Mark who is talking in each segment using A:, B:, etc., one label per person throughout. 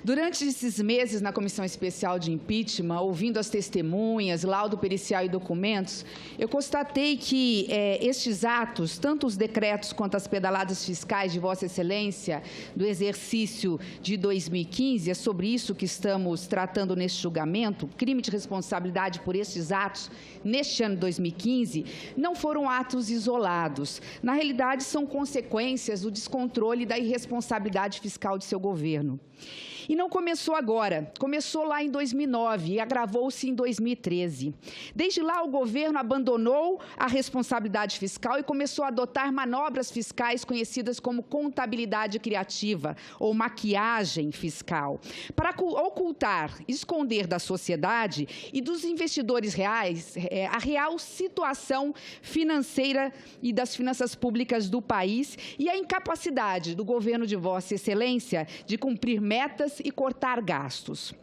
A: Durante esses meses na Comissão Especial de Impeachment, ouvindo as testemunhas, laudo pericial e documentos, eu constatei que estes atos, tanto os decretos quanto as pedaladas fiscais de Vossa Excelência do exercício de 2015, é sobre isso que estamos tratando neste julgamento, crime de responsabilidade por estes atos neste ano de 2015, não foram atos isolados. Na realidade, são consequências do descontrole e da irresponsabilidade fiscal de seu governo. E não começou agora, começou lá em 2009 e agravou-se em 2013. Desde lá, o governo abandonou a responsabilidade fiscal e começou a adotar manobras fiscais conhecidas como contabilidade criativa ou maquiagem fiscal, para ocultar, esconder da sociedade e dos investidores reais a real situação financeira e das finanças públicas do país e a incapacidade do governo de Vossa Excelência de cumprir metas e cortar gastos.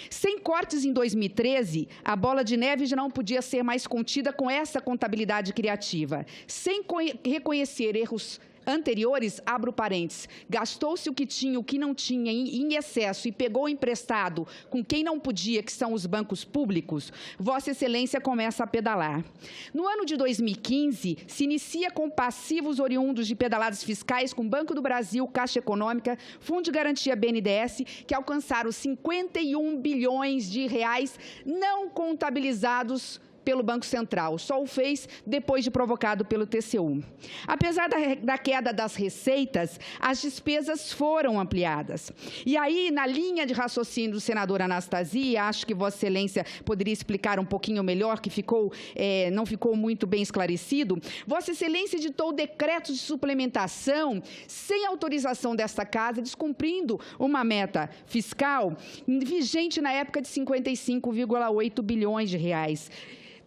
A: Sem cortes em 2013, a bola de neve já não podia ser mais contida com essa contabilidade criativa. Sem reconhecer erros anteriores, abro parênteses, gastou-se o que tinha, o que não tinha em excesso e pegou emprestado com quem não podia, que são os bancos públicos, Vossa Excelência começa a pedalar. No ano de 2015, se inicia com passivos oriundos de pedaladas fiscais com Banco do Brasil, Caixa Econômica, Fundo de Garantia BNDES, que alcançaram 51 bilhões de reais não contabilizados pelo Banco Central, só o fez depois de provocado pelo TCU. Apesar da queda das receitas, as despesas foram ampliadas. E aí, na linha de raciocínio do senador Anastasia, acho que Vossa Excelência poderia explicar um pouquinho melhor, que não ficou muito bem esclarecido, Vossa Excelência editou decretos de suplementação sem autorização desta Casa, descumprindo uma meta fiscal vigente na época de 55,8 bilhões de reais.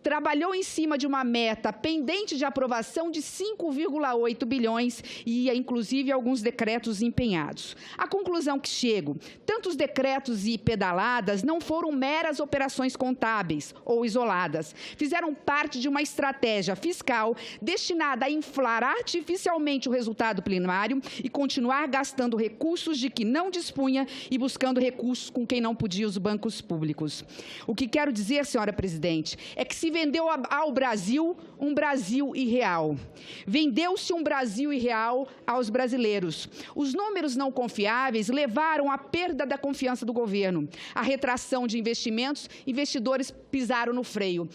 A: Trabalhou em cima de uma meta pendente de aprovação de 5,8 bilhões e, inclusive, alguns decretos empenhados. A conclusão que chego, tanto os decretos e pedaladas não foram meras operações contábeis ou isoladas. Fizeram parte de uma estratégia fiscal destinada a inflar artificialmente o resultado primário e continuar gastando recursos de que não dispunha e buscando recursos com quem não podia os bancos públicos. O que quero dizer, senhora presidente, é que se vendeu ao Brasil um Brasil irreal. Vendeu-se um Brasil irreal aos brasileiros. Os números não confiáveis levaram à perda da confiança do governo. A retração de investimentos, investidores pisaram no freio.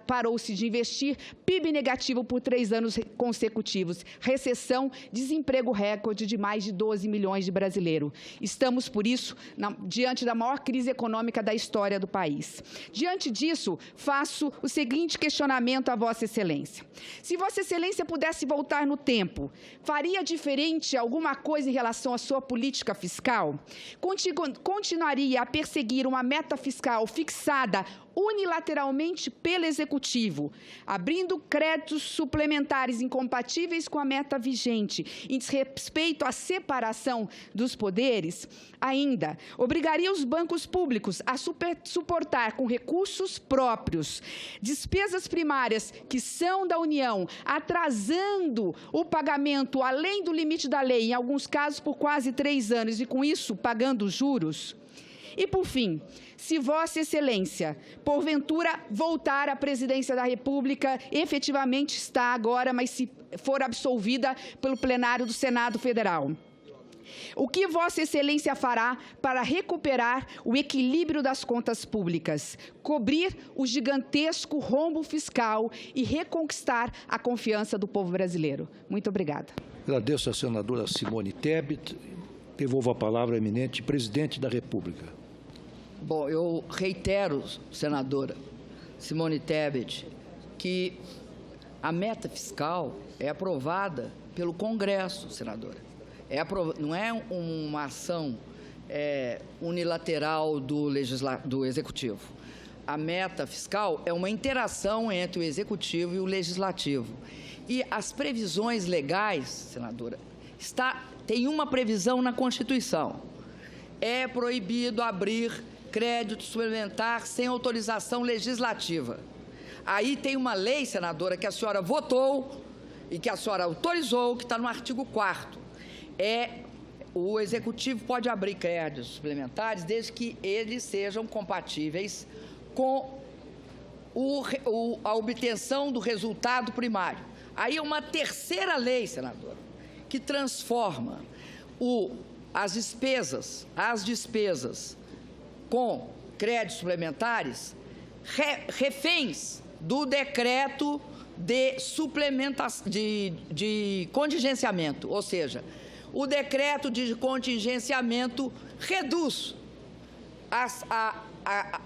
A: Parou-se de investir, PIB negativo por 3 anos consecutivos. Recessão, desemprego recorde de mais de 12 milhões de brasileiros. Estamos, por isso, diante da maior crise econômica da história do país. Diante disso, faço o seguinte questionamento a Vossa Excelência. Se Vossa Excelência pudesse voltar no tempo, faria diferente alguma coisa em relação à sua política fiscal? Continuaria a perseguir uma meta fiscal fixada unilateralmente pelo Executivo, abrindo créditos suplementares incompatíveis com a meta vigente, em desrespeito à separação dos poderes? Ainda, obrigaria os bancos públicos a suportar com recursos próprios despesas primárias que são da União, atrasando o pagamento além do limite da lei, em alguns casos por quase 3 anos, e com isso pagando juros? E, por fim, se Vossa Excelência, porventura, voltar à presidência da República, efetivamente está agora, mas se for absolvida pelo plenário do Senado Federal, o que Vossa Excelência fará para recuperar o equilíbrio das contas públicas, cobrir o gigantesco rombo fiscal e reconquistar a confiança do povo brasileiro? Muito obrigada.
B: Agradeço à senadora Simone Tebet. Devolvo a palavra ao eminente presidente da República.
C: Bom, eu reitero, senadora Simone Tebet, que a meta fiscal é aprovada pelo Congresso, senadora. Não é uma ação unilateral do Executivo. A meta fiscal é uma interação entre o Executivo e o Legislativo. E as previsões legais, senadora, tem uma previsão na Constituição. É proibido abrir crédito suplementar sem autorização legislativa. Aí tem uma lei, senadora, que a senhora votou e que a senhora autorizou, que está no artigo 4º. o Executivo pode abrir créditos suplementares desde que eles sejam compatíveis com a obtenção do resultado primário. Aí é uma terceira lei, senadora, que transforma as despesas com créditos suplementares reféns do decreto de contingenciamento, ou seja, o decreto de contingenciamento reduz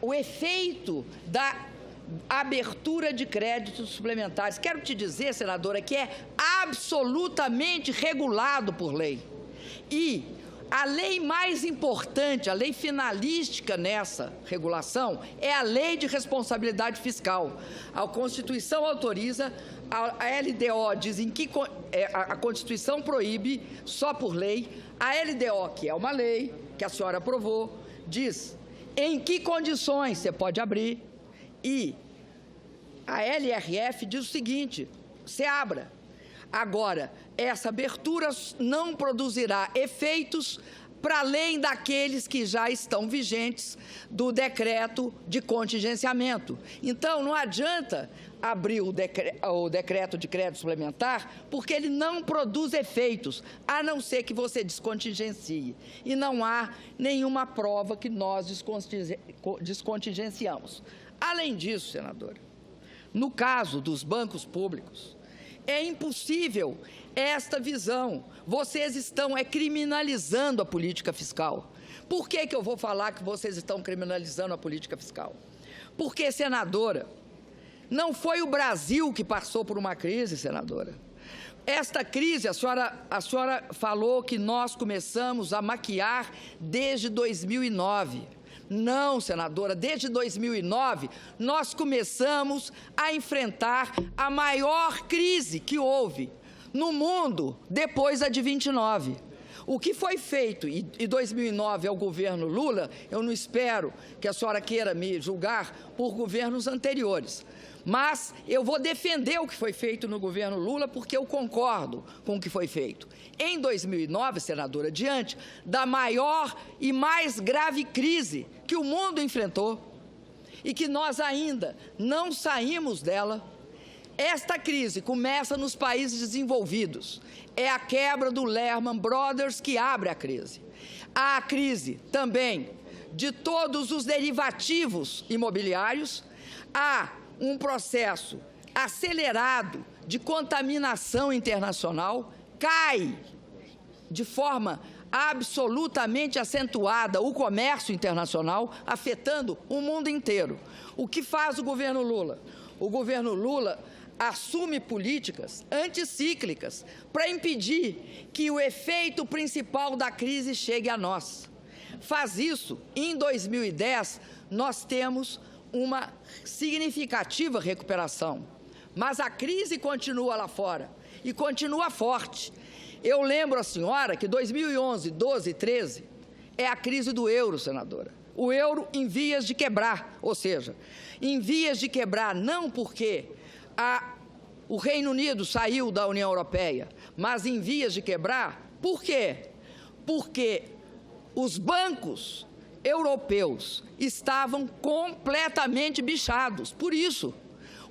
C: o efeito da abertura de créditos suplementares. Quero te dizer, senadora, que é absolutamente regulado por lei. E a lei mais importante, a lei finalística nessa regulação, é a Lei de Responsabilidade Fiscal. A Constituição autoriza, a LDO diz em que a Constituição proíbe só por lei, a LDO, que é uma lei que a senhora aprovou, diz em que condições você pode abrir, e a LRF diz o seguinte: você abra. Agora, essa abertura não produzirá efeitos para além daqueles que já estão vigentes do decreto de contingenciamento. Então, não adianta abrir o decreto de crédito suplementar, porque ele não produz efeitos, a não ser que você descontingencie. E não há nenhuma prova que nós descontingenciamos. Além disso, senadora, no caso dos bancos públicos, é impossível esta visão. Vocês estão criminalizando a política fiscal. Por que eu vou falar que vocês estão criminalizando a política fiscal? Porque, senadora, não foi o Brasil que passou por uma crise, senadora. Esta crise, a senhora falou que nós começamos a maquiar desde 2009. Não, senadora, desde 2009, nós começamos a enfrentar a maior crise que houve no mundo depois da de 29. O que foi feito em 2009 ao governo Lula, eu não espero que a senhora queira me julgar por governos anteriores, mas eu vou defender o que foi feito no governo Lula, porque eu concordo com o que foi feito. Em 2009, senadora, diante da maior e mais grave crise que o mundo enfrentou e que nós ainda não saímos dela, esta crise começa nos países desenvolvidos. É a quebra do Lehman Brothers que abre a crise. Há a crise também de todos os derivativos imobiliários, há um processo acelerado de contaminação internacional, cai de forma absolutamente acentuada o comércio internacional, afetando o mundo inteiro. O que faz o governo Lula? O governo Lula assume políticas anticíclicas para impedir que o efeito principal da crise chegue a nós. Faz isso. Em 2010, nós temos uma significativa recuperação, mas a crise continua lá fora e continua forte. Eu lembro a senhora que 2011, 12 e 13 é a crise do euro, senadora. O euro em vias de quebrar, ou seja, em vias de quebrar não porque o Reino Unido saiu da União Europeia, mas em vias de quebrar, por quê? Porque os bancos europeus estavam completamente bichados. Por isso,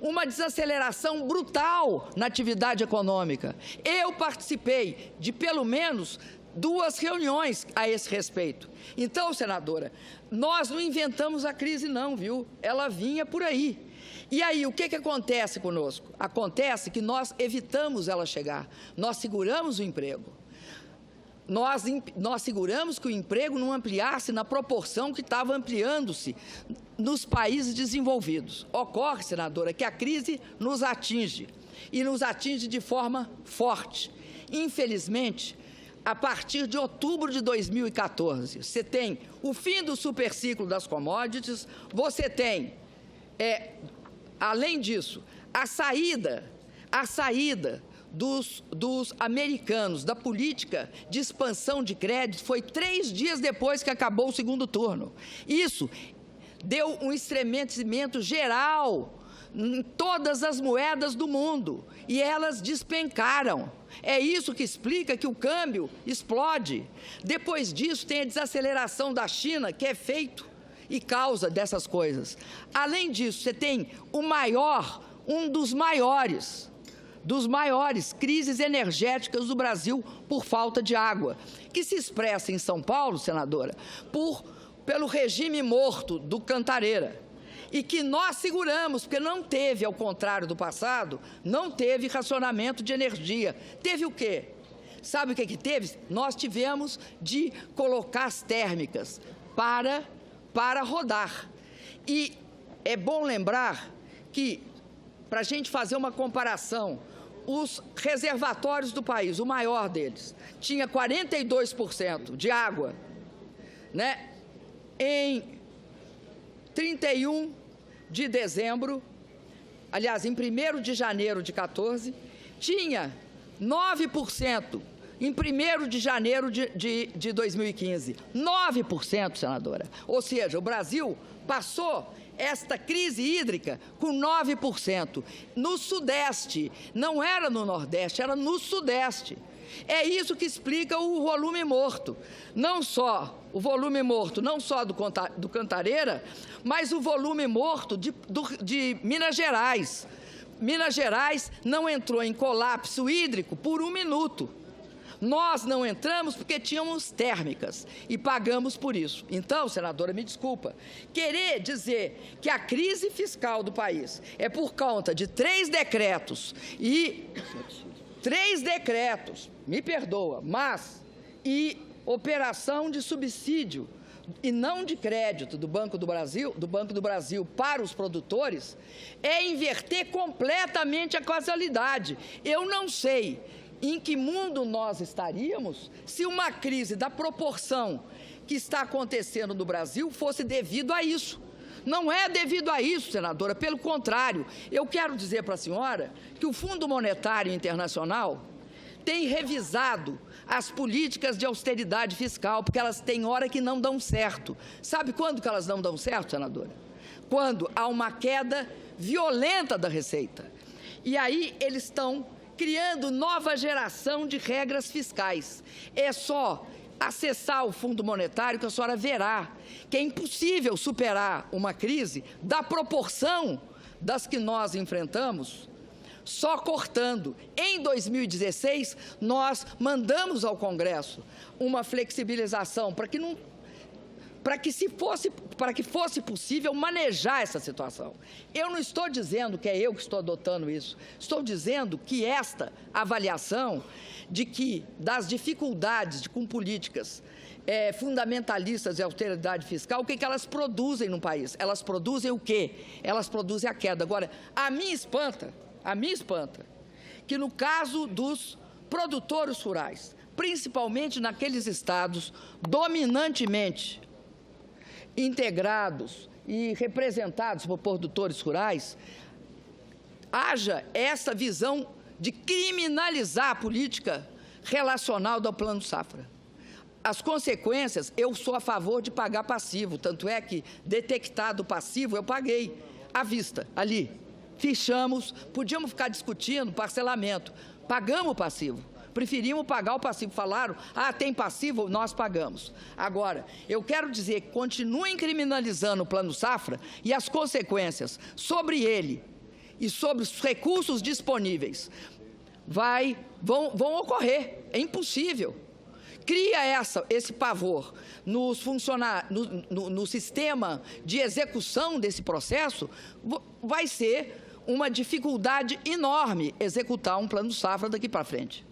C: uma desaceleração brutal na atividade econômica. Eu participei de pelo menos 2 reuniões a esse respeito. Então, senadora, nós não inventamos a crise não, viu? Ela vinha por aí. E aí, o que acontece conosco? Acontece que nós evitamos ela chegar. Nós seguramos o emprego. Nós seguramos que o emprego não ampliasse na proporção que estava ampliando-se nos países desenvolvidos. Ocorre, senadora, que a crise nos atinge, e nos atinge de forma forte. Infelizmente, a partir de outubro de 2014, você tem o fim do superciclo das commodities, você tem, além disso, a saída dos americanos, da política de expansão de crédito, foi 3 dias depois que acabou o segundo turno. Isso deu um estremecimento geral em todas as moedas do mundo e elas despencaram. É isso que explica que o câmbio explode. Depois disso, tem a desaceleração da China, que é feito e causa dessas coisas. Além disso, você tem um dos maiores crises energéticas do Brasil por falta de água, que se expressa em São Paulo, senadora, pelo regime morto do Cantareira, e que nós seguramos, porque não teve, ao contrário do passado, não teve racionamento de energia. Teve o quê? Sabe o que teve? Nós tivemos de colocar as térmicas para rodar. E é bom lembrar que, para a gente fazer uma comparação, os reservatórios do país, o maior deles, tinha 42% de água, né? Em 31 de dezembro, aliás, em 1º de janeiro de 14, tinha 9% em 1º de janeiro de 2015. 9%, senadora. Ou seja, o Brasil passou esta crise hídrica com 9%. No Sudeste, não era no Nordeste, era no Sudeste. É isso que explica o volume morto. Não só o volume morto, não só do Cantareira, mas o volume morto de Minas Gerais. Minas Gerais não entrou em colapso hídrico por 1 minuto. Nós não entramos porque tínhamos térmicas e pagamos por isso. Então, senadora, me desculpa, querer dizer que a crise fiscal do país é por conta de 3 decretos me perdoa, mas operação de subsídio e não de crédito do Banco do Brasil para os produtores, é inverter completamente a causalidade. Eu não sei em que mundo nós estaríamos se uma crise da proporção que está acontecendo no Brasil fosse devido a isso. Não é devido a isso, senadora, pelo contrário. Eu quero dizer para a senhora que o Fundo Monetário Internacional tem revisado as políticas de austeridade fiscal, porque elas têm hora que não dão certo. Sabe quando que elas não dão certo, senadora? Quando há uma queda violenta da receita. E aí eles estão criando nova geração de regras fiscais. É só acessar o Fundo Monetário que a senhora verá que é impossível superar uma crise da proporção das que nós enfrentamos só cortando. Em 2016, nós mandamos ao Congresso uma flexibilização para que fosse possível manejar essa situação. Eu não estou dizendo que é eu que estou adotando isso. Estou dizendo que esta avaliação das dificuldades com políticas fundamentalistas de austeridade fiscal, o que elas produzem no país? Elas produzem o quê? Elas produzem a queda. Agora, a mim espanta que no caso dos produtores rurais, principalmente naqueles estados dominantemente integrados e representados por produtores rurais, haja essa visão de criminalizar a política relacional do Plano Safra. As consequências, eu sou a favor de pagar passivo, tanto é que, detectado o passivo, eu paguei à vista, ali. Fichamos, podíamos ficar discutindo parcelamento, pagamos o passivo. Preferimos pagar o passivo. Falaram, tem passivo, nós pagamos. Agora, eu quero dizer que continuem criminalizando o Plano Safra e as consequências sobre ele e sobre os recursos disponíveis vão ocorrer. É impossível. Cria esse pavor no sistema de execução desse processo, vai ser uma dificuldade enorme executar um Plano Safra daqui para frente.